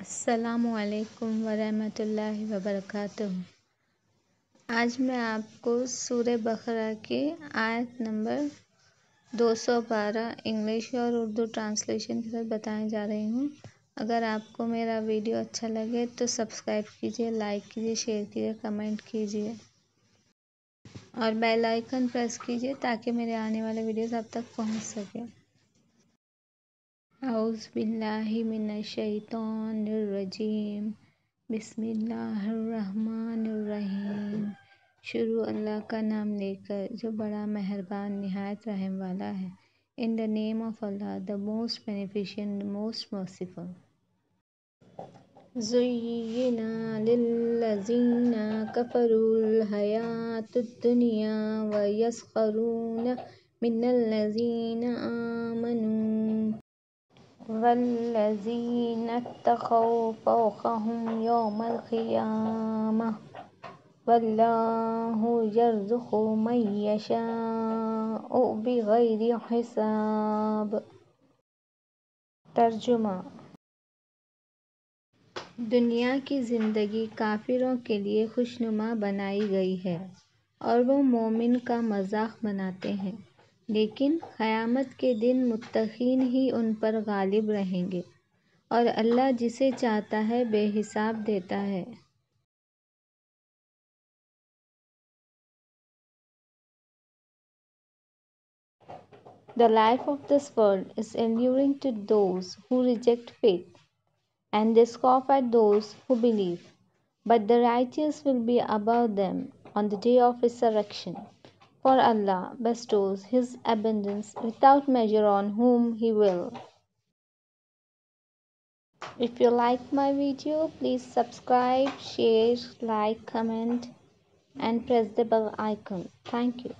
السلام علیکم ورحمۃ اللہ وبرکاتہ۔ آج میں آپ کو سورہ بقرہ کی آیت نمبر 212 انگلش اور اردو ٹرانسلیشن کے ساتھ بتانے جا رہی ہوں۔ اگر آپ کو میرا ویڈیو اچھا لگے تو سبسکرائب کیجیے، لائک کیجیے، شیئر کیجیے، کمنٹ کیجیے اور بیل آئیکن پریس کیجیے تاکہ میرے آنے والے ویڈیوز آپ تک پہنچ سکے۔ اعوذ باللہ من الشیطان الرجیم، بسم اللہ الرحمن الرحیم۔ شروع اللہ کا نام لے کر جو بڑا مہربان نہایت رحم والا ہے۔ In the name of Allah, the most beneficent, the most merciful۔ زُيِّنَ لِلَّذِينَ كَفَرُوا الْحَيَاةُ الدُّنْيَا وَيَسْخَرُونَ مِنَ الَّذِينَ آمَنُوا وَالَّذِينَ اتَّقَوْا فَوْقَهُمْ يَوْمَ الْقِيَامَةِ وَاللَّهُ يَرْزُقُ مَن يَشَاءُ بِغَيْرِ حِسَابٍ۔ ترجمہ: دنیا کی زندگی کافروں کے لیے خوشنما بنائی گئی ہے اور وہ مومن کا مذاق بناتے ہیں، لیکن قیامت کے دن متقین ہی ان پر غالب رہیں گے اور اللہ جسے چاہتا ہے بے حساب دیتا ہے۔ The life of this world is alluring to those who reject faith, and they scoff at those who believe, but the righteous will be above them on the day of resurrection, for Allah bestows His abundance without measure on whom He will. If you like my video, please subscribe, share, like, comment, and press the bell icon. Thank you.